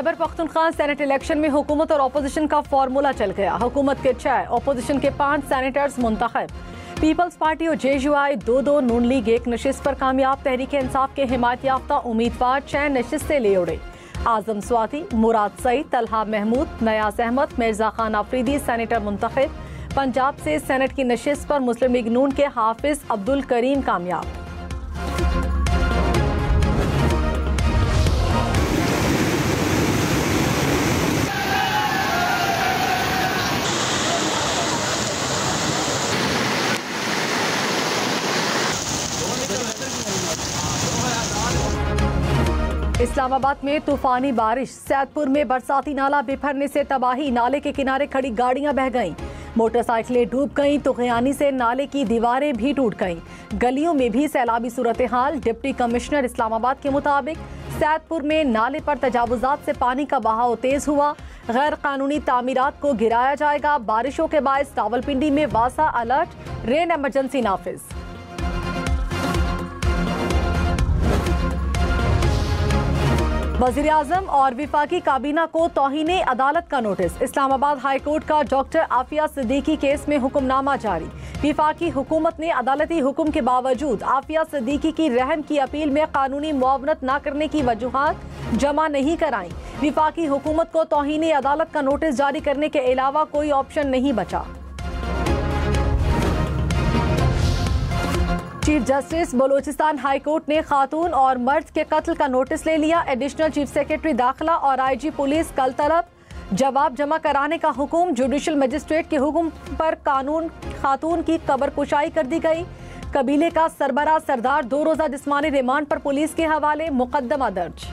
Khyber Pakhtunkhwa senate election में हुकूमत और अपोजिशन का फॉर्मूला चल गया। हुकूमत के 6, अपोजिशन के 5 सेनेटर्स मुंतखब। पीपल्स पार्टी और JUI 2-2, नून लीग 1 नशिस्त पर कामयाब। तहरीक इंसाफ के हिमायत याफ्ता उम्मीदवार 6 नशिस्तें ले उड़े। आजम स्वाति, मुराद सईद, तलहा महमूद, नयाज अहमद, मिर्जा खान आफरीदी सेनेटर मुंतखब। पंजाब से सेनेट की नशिस्त पर मुस्लिम लीग नून के हाफिज अब्दुल करीम कामयाब। इस्लामाबाद में तूफानी बारिश, सैदपुर में बरसाती नाला बिफरने से तबाही। नाले के किनारे खड़ी गाड़ियां बह गईं, मोटरसाइकिलें डूब गईं तो गयानी से नाले की दीवारें भी टूट गईं। गलियों में भी सैलाबी सूरत हाल। डिप्टी कमिश्नर इस्लामाबाद के मुताबिक सैदपुर में नाले पर तजावुजात से पानी का बहाव तेज हुआ। गैर कानूनी तामीरात को गिराया जाएगा। बारिशों के बायस रावलपिंडी में वासा अलर्ट, रेन इमरजेंसी नाफिज। वज़ीर आज़म और विफाकी काबीना को तौहीने अदालत का नोटिस। इस्लामाबाद हाई कोर्ट का डॉक्टर आफिया सिद्दीकी केस में हुक्मनामा जारी। विफाकी हुकूमत ने अदालती हुक्म के बावजूद आफिया सिद्दीकी की रहम की अपील में कानूनी मुआवनत न करने की वजूहात जमा नहीं कराई। विफाकी हुकूमत को तौहीने अदालत का नोटिस जारी करने के अलावा कोई ऑप्शन नहीं बचा। Chief justice Balochistan high court ने खातून और मर्द के कत्ल का नोटिस ले लिया। एडिशनल चीफ सेक्रेटरी दाखिला और IG पुलिस कल तलब जवाब जमा कराने का हुक्म। जुडिशल मजिस्ट्रेट के हुक्म पर खातून की कबर कुशाई कर दी गई। कबीले का सरबराह सरदार 2 रोजा जिस्मानी रिमांड पर पुलिस के हवाले, मुकदमा दर्ज।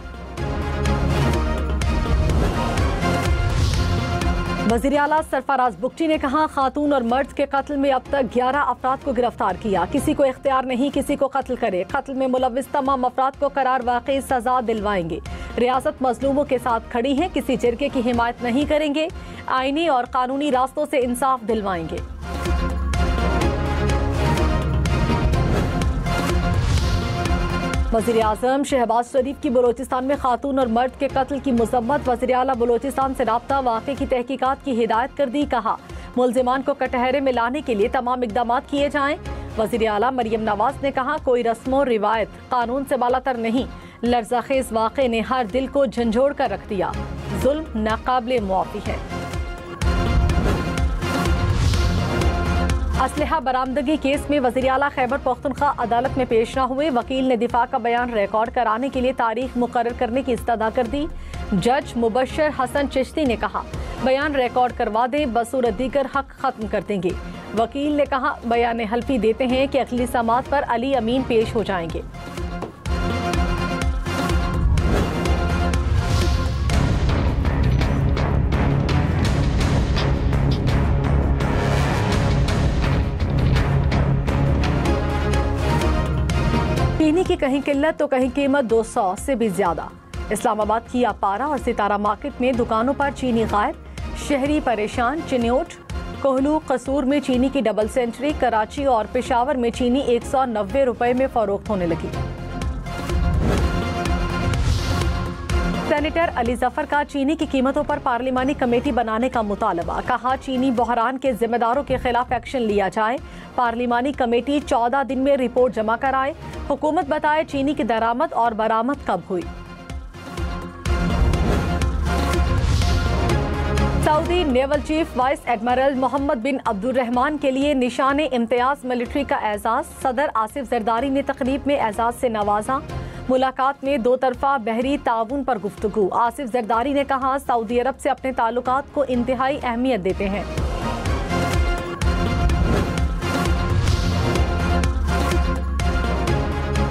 वज़ीर आला सरफराज बुगटी ने कहा, खातून और मर्द के कत्ल में अब तक 11 अफराद को गिरफ्तार किया। किसी को इख्तियार नहीं किसी को कत्ल करे। कत्ल में मुलव्विस तमाम अफराद को करार वाक़ई सजा दिलवाएंगे। रियासत मजलूमों के साथ खड़ी है, किसी जिरगे की हिमायत नहीं करेंगे। आईनी और कानूनी रास्तों से इंसाफ दिलवाएंगे। वज़ीर आज़म शहबाज शरीफ की बलोचिस्तान में खातून और मर्द के कत्ल की मज़म्मत। वज़ीर आला बलोचिस्तान से राब्ता, वाक़े की तहकीकात की हिदायत कर दी। कहा, मुल्ज़िमान को कटहरे में लाने के लिए तमाम इक़दामात किए जाएं। वज़ीर आला मरियम नवाज ने कहा, कोई रस्म और रिवायत कानून से बालातर नहीं। लर्ज़ाखेज़ वाक़े ने हर दिल को झंझोड़ कर रख दिया। जुल्म नाकाबिले मुआफ़ी है। असलहा बरामदगी केस में वज़ीर आला खैबर पख्तूनख्वा अदालत में पेश न हुए। वकील ने दिफा का बयान रिकॉर्ड कराने के लिए तारीख मुकर्रर करने की इस्तदा कर दी। जज मुबश्शिर हसन चिश्ती ने कहा, बयान रिकॉर्ड करवा दें, बसूरत दीगर हक खत्म कर देंगे। वकील ने कहा, बयान हल्फी देते हैं कि अगली समाअत पर अली अमीन पेश हो जाएंगे। चीनी की कहीं किल्लत तो कहीं कीमत 200 से भी ज्यादा। इस्लामाबाद की अपारा और सितारा मार्केट में दुकानों पर चीनी गायब, शहरी परेशान। चिन्योट, कोहलू, कसूर में चीनी की डबल सेंचुरी। कराची और पेशावर में चीनी 190 रुपए में फरोख्त होने लगी। सेनेटर अली जफर का चीनी की कीमतों पर पार्लिमानी कमेटी बनाने का मुतालबा। कहा, चीनी बहरान के जिम्मेदारों के खिलाफ एक्शन लिया जाए। पार्लिमानी कमेटी 14 दिन में रिपोर्ट जमा कराए। हुकूमत बताए चीनी की दरामद और बरामद कब हुई। Saudi naval chief vice admiral Mohammed bin Abdurrahman के लिए निशान इम्तियाज मिलिट्री का एजाज। सदर आसिफ जरदारी ने तकरीब में एजाज से नवाजा। मुलाकात में 2 तरफा बहरी ताउन पर गुफ्तगू। आसिफ जरदारी ने कहा, सऊदी अरब से अपने ताल्लुकात को इंतहाई अहमियत देते हैं।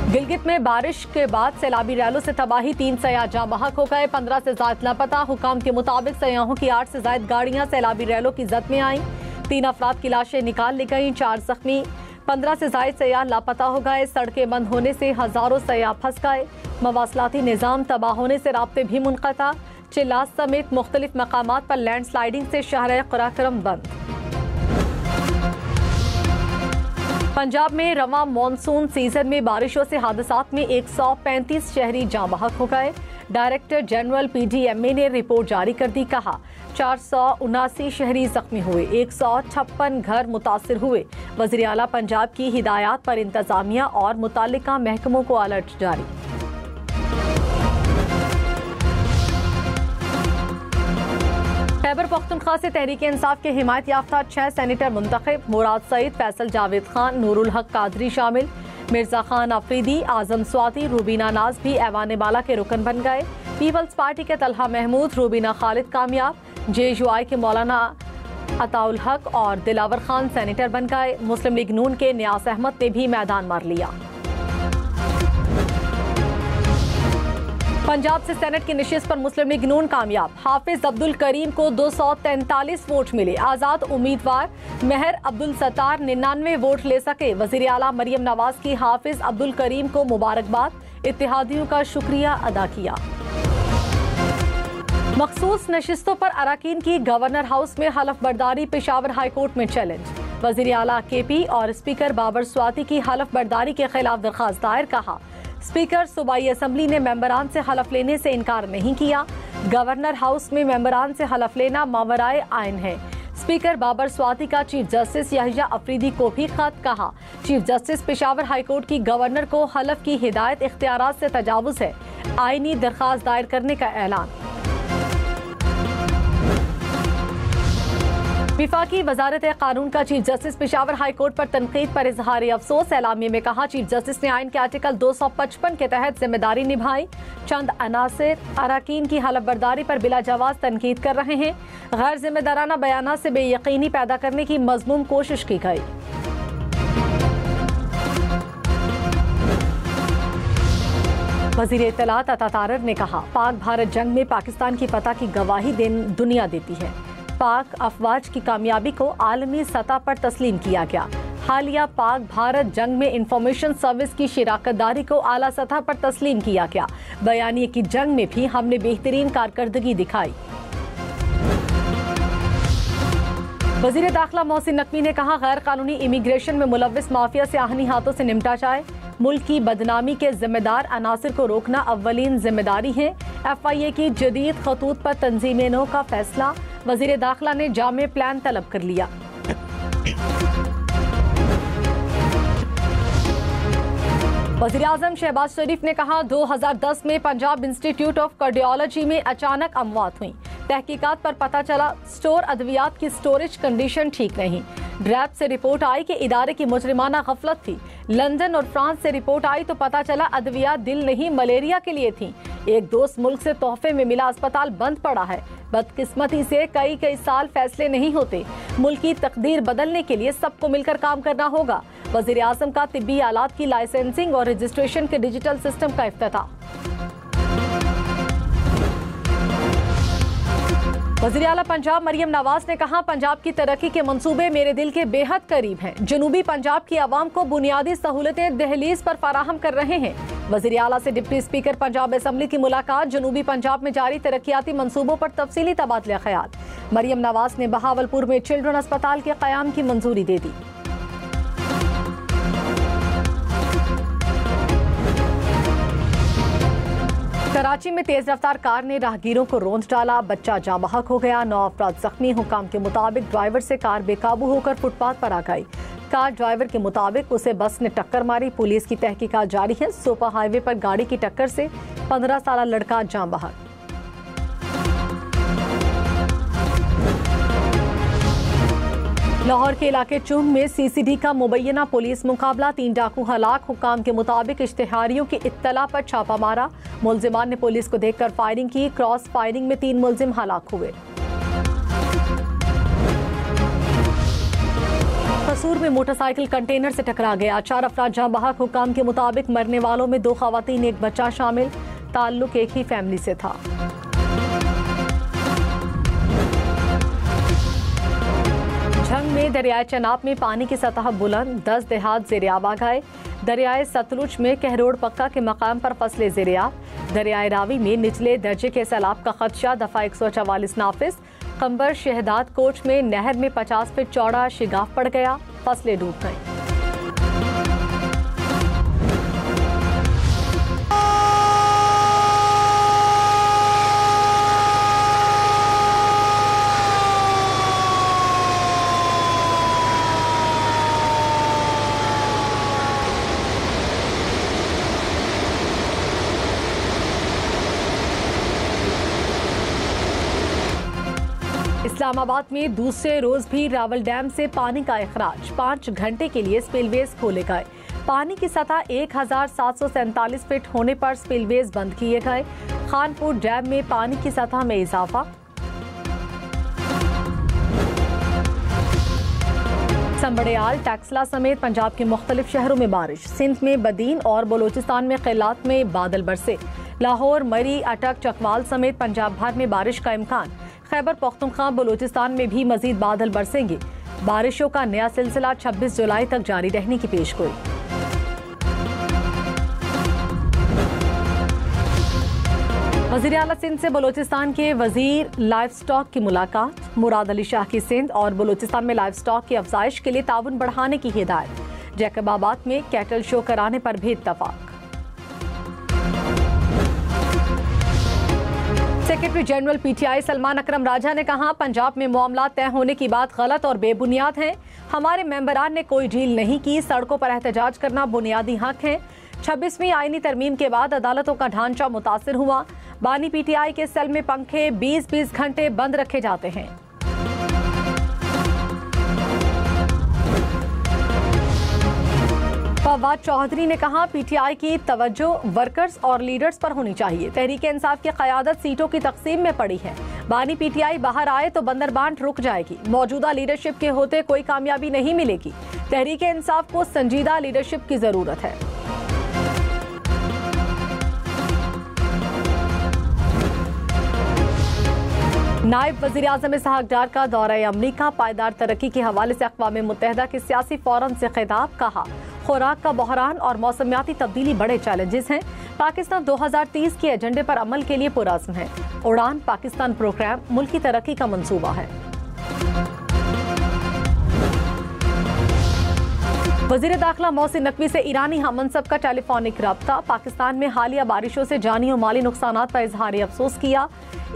गिलगित में बारिश के बाद सैलाबी रैलों से तबाही, 3 सयाह जाँ बहक हो गए, 15 से ज्यादा लापता। हुकाम के मुताबिक सयाहों की 8 से ज्यादा गाड़ियां सैलाबी रैलों की जद में आईं। 3 अफराद की लाशें निकाल ली गईं, 4 जख्मी। 15 से ज्यादा सयाह लापता हो गए। सड़कें बंद होने से हजारों सयाह फंस गए। मवासलाती निज़ाम तबाह होने से राब्ते भी मुनक़ता। चिल्लास समेत मुख्तलिफ मकामात पर लैंड स्लाइडिंग से शहर क़राक़रम बंद। पंजाब में रवां मानसून सीजन में बारिशों से हादसात में 135 शहरी जाँ बहक हो गए। डायरेक्टर जनरल PDMA ने रिपोर्ट जारी कर दी। कहा 479 शहरी जख्मी हुए, 156 घर मुतासिर हुए। वज़ीर आला पंजाब की हिदायत पर इंतजामिया और मुताल्लिका महकमों को अलर्ट जारी। खैबर पख्तूनख्वा से तहरीक इंसाफ के हिमायत याफ्ता 6 सेनेटर मुंतखब। मुराद सईद, फैसल जावेद खान, नूरुल हक कादरी शामिल। मिर्जा खान अफरीदी, आजम स्वाति, रूबीना नाज भी ऐवान बाला के रुकन बन गए। पीपल्स पार्टी के तलहा महमूद, रूबीना खालिद कामयाब। JUI के मौलाना अताउल हक और दिलावर खान सेनेटर बन गए। मुस्लिम लीग नून के नियाज अहमद ने भी मैदान मार लिया। पंजाब से सेनेट की नशिस्त पर मुस्लिम लीग नून कामयाब। हाफिज अब्दुल करीम को 243 वोट मिले। आजाद उम्मीदवार मेहर अब्दुल सत्तार 99 वोट ले सके। वजीर आला मरियम नवाज की हाफिज अब्दुल करीम को मुबारकबाद, इत्तेहादियों का शुक्रिया अदा किया। मखसूस नशिस्तों पर अराकीन की गवर्नर हाउस में हलफ बर्दारी, पेशावर हाई कोर्ट में चैलेंज। वजीर आला KP और स्पीकर बाबर स्वाति की हलफ बर्दारी के खिलाफ दरखास्त दायर। कहा स्पीकर सूबाई असम्बली ने मेंबरान से हलफ लेने से इनकार नहीं किया। गवर्नर हाउस में मेंबरान से हलफ लेना मावराए आइन है। स्पीकर बाबर स्वाति का चीफ जस्टिस याहिया अफरीदी को भी खत। कहा चीफ जस्टिस पेशावर हाईकोर्ट की गवर्नर को हलफ की हिदायत इख्तियारात से तजावुज है। आईनी दरखास्त दायर करने का ऐलान। विफाकी वजारत कानून का chief justice Peshawar high court पर तनकीद पर इजहार अफसोस। एलामिया में कहा चीफ जस्टिस ने आइन के आर्टिकल 255 के तहत जिम्मेदारी निभाई। चंद अनासिर अराकीन की हलफ बर्दारी पर बिला जवाज तनकीद कर रहे हैं। गैर जिम्मेदाराना बयानात से बेयकीनी पैदा करने की मजमूम कोशिश की गई। वजीर इत्तलात अता तारर ने कहा पाक भारत जंग में पाकिस्तान की फतह की गवाही दुनिया देती है। पाक अफवाज की कामयाबी को आलमी सतह पर तस्लीम किया गया। हालिया पाक भारत जंग में इंफॉर्मेशन सर्विस की शिराकतदारी को आला सतह पर तस्लीम किया गया। बयानिए की जंग में भी हमने बेहतरीन कारकर्दगी दिखाई। वजीर दाखिला मोहसिन नकवी ने कहा गैर कानूनी इमिग्रेशन में मुलव्विस माफिया से आहनी हाथों से निपटा जाए। मुल्क की बदनामी के जिम्मेदार अनासिर को रोकना अव्वलीन जिम्मेदारी है। FIA की जदीद खतूत पर तंजीम नौ का फैसला। वजीर दाखिला ने जामे प्लान तलब कर लिया। वज़ीर आज़म शहबाज शरीफ ने कहा 2010 में पंजाब इंस्टीट्यूट ऑफ कार्डियोलॉजी में अचानक अमवात हुई। तहकीकात पर पता चला स्टोर अद्वियात की स्टोरेज कंडीशन ठीक नहीं। ड्रैप से रिपोर्ट आई कि इदारे की मुजरिमाना गफलत थी। लंदन और फ्रांस से रिपोर्ट आई तो पता चला अद्वियात दिल नहीं मलेरिया के लिए थी। एक दोस्त मुल्क से तोहफे में मिला अस्पताल बंद पड़ा है। बदकिस्मती से कई साल फैसले नहीं होते। मुल्क की तकदीर बदलने के लिए सबको मिलकर काम करना होगा। वज़ीर आज़म का तिब्बी आलात की लाइसेंसिंग और रजिस्ट्रेशन के डिजिटल सिस्टम का इफ्तिताह। वज़ीर आला पंजाब मरियम नवाज ने कहा पंजाब की तरक्की के मंसूबे मेरे दिल के बेहद करीब हैं। जनूबी पंजाब की आवाम को बुनियादी सहूलतें दहलीज पर फराहम कर रहे हैं। वज़ीर आला से डिप्टी स्पीकर पंजाब असम्बली की मुलाकात। जनूबी पंजाब में जारी तरक्याती मंसूबों पर तफसीली तबादला ख्याल। मरियम नवाज ने बहावलपुर में चिल्ड्रन अस्पताल के क़याम की मंजूरी दे दी। कराची में तेज रफ्तार कार ने राहगीरों को रौंद डाला। बच्चा जाँ बहक हो गया। 9 अफराद जख्मी। हुकाम के मुताबिक ड्राइवर से कार बेकाबू होकर फुटपाथ पर आ गई। कार ड्राइवर के मुताबिक उसे बस ने टक्कर मारी। पुलिस की तहकीकात जारी है। सुपर हाईवे पर गाड़ी की टक्कर से 15 साल लड़का जाँ बहक। लाहौर के इलाके चुम में CCD का मुबैना पुलिस मुकाबला। 3 डाकू हलाक। हुकाम के मुताबिक इश्तिहारियों की इत्तला पर छापा मारा। मुलजिमान ने पुलिस को देखकर फायरिंग की। क्रॉस फायरिंग में 3 मुलजिम हलाक हुए। कसूर में मोटरसाइकिल कंटेनर से टकरा गया। 4 अफराद जाँ बहक। हुकाम के मुताबिक मरने वालों में 2 खवातीन 1 बच्चा शामिल। ताल्लुक एक ही फैमिली से था। झंग में दरियाए चनाब में पानी की सतह बुलंद। 10 देहात ज़ेर-ए-आब आ गए। दरियाए सतलुज में कहरोड़ पक्का के मकाम पर फसले ज़ेर-ए-आब। दरियाए रावी में निचले दर्जे के सैलाब का खदशा। दफा 144 नाफिज। कंबर शहदाद कोच में नहर में 50 फीट चौड़ा शिगाफ पड़ गया। फसलें डूब गईं। इस्लामाबाद में दूसरे रोज भी रावल डैम से पानी का इखराज। 5 घंटे के लिए स्पिलवेज खोले गए। पानी की सतह 1747 फीट होने पर स्पिलवेज बंद किए गए। खानपुर डैम में पानी की सतह में इजाफा। संबड़ियाल, टैक्सला समेत पंजाब के मुख्तलिफ शहरों में बारिश। सिंध में बदीन और बलोचिस्तान में क़िलात में बादल बरसे। लाहौर, मरी, अटक, चकवाल समेत पंजाब भर में बारिश का इम्कान। खैबर पख्तूनख्वा, बलोचिस्तान में भी मजीद बादल बरसेंगे। बारिशों का नया सिलसिला 26 जुलाई तक जारी रहने की पेशगोई। वज़ीर आला सिंध से बलोचिस्तान के वजीर लाइफ स्टॉक की मुलाकात। मुराद अली शाह की सिंध और बलोचिस्तान में लाइफ स्टॉक की अफजाइश के लिए ताउन बढ़ाने की हिदायत। जैकबाबाद में कैटल शो कराने पर भी इत्तफाक। सेक्रेटरी जनरल पीटीआई सलमान अकरम राजा ने कहा, पंजाब में मामला तय होने की बात गलत और बेबुनियाद है। हमारे मेंबरान ने कोई डील नहीं की। सड़कों पर एहतजाज करना बुनियादी हक है। 26वीं आईनी तरमीम के बाद अदालतों का ढांचा मुतासिर हुआ। बानी पीटीआई के सेल में पंखे 20-20 घंटे बंद रखे जाते हैं। फवाद चौधरी ने कहा, पीटीआई की तवज्जो वर्कर्स और लीडर्स पर होनी चाहिए। तहरीक इंसाफ की क़यादत सीटों की तकसीम में पड़ी है। बानी पीटीआई बाहर आए तो बंदरबांट रुक जाएगी। मौजूदा लीडरशिप के होते कोई कामयाबी नहीं मिलेगी। तहरीक इंसाफ को संजीदा लीडरशिप की जरूरत है। नायब वज़ीर आज़म इसहाक डार का दौरा अमरीका। पायदार तरक्की के हवाले से अक़वाम मुत्तहिदा के सियासी फोरम से खिताब। कहा, खुराक का बहरान और मौसमियाती तब्दीली बड़े चैलेंजेस हैं। पाकिस्तान 2030 के एजेंडे पर अमल के लिए पुरअज़्म है। उड़ान पाकिस्तान प्रोग्राम मुल्क की तरक्की का मंसूबा है। वज़ीर दाखिला मोहसिन नकवी से ईरानी हममनसब का टेलीफोनिक रब्ता। पाकिस्तान में हालिया बारिशों से जानी और माली नुकसानात पर इजहार अफसोस किया।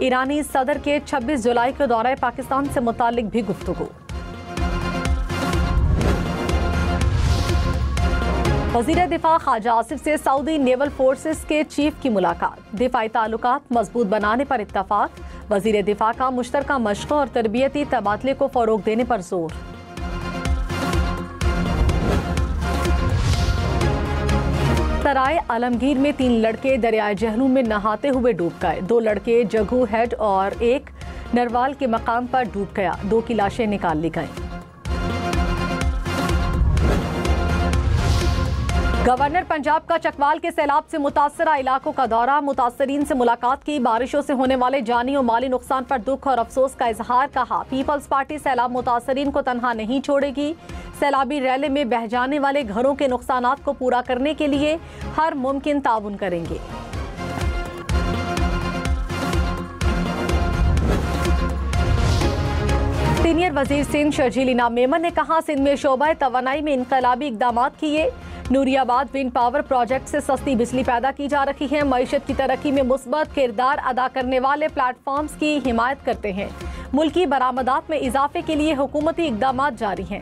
ईरानी सदर के 26 जुलाई के दौरे पाकिस्तान से मुतालिक भी गुफ्तगू। वज़ीर दिफा ख्वाजा आसिफ से सऊदी नेवल फोर्सेस के चीफ की मुलाकात। दिफाई ताल्लुकात मजबूत बनाने पर इत्तफाक। वज़ीर दिफा का मुश्तरका मशक़ों और तरबियती तबादले को फ़रोग़ देने पर जोर। सराय आलमगीर में 3 लड़के दरियाए जहलूम में नहाते हुए डूब गए। 2 लड़के जगू हेड और एक नरवाल के मकाम पर डूब गया। 2 की लाशें निकाल ली गईं। गवर्नर पंजाब का चकवाल के सैलाब से मुतासरा इलाकों का दौरा। मुतासरीन से मुलाकात की। बारिशों से होने वाले जानी और माली नुकसान पर दुख और अफसोस का इजहार। कहा, पीपल्स पार्टी सैलाब मुतासरीन को तनहा नहीं छोड़ेगी। सैलाबी रैले में बह जाने वाले घरों के नुकसानात को पूरा करने के लिए हर मुमकिन ताउन करेंगे। सीनियर वजीर सिंध शर्जील इनाम मेमन ने कहा, सिंध में शोबा तवानाई में इनकलाबी इकदाम किए। नूरियाबाद विंड पावर प्रोजेक्ट से सस्ती बिजली पैदा की जा रही है। मईशत की तरक्की में मुस्बत किरदार अदा करने वाले प्लेटफॉर्म्स की हिमायत करते हैं। मुल्की बरामदात में इजाफे के लिए हुकूमती इकदाम जारी हैं।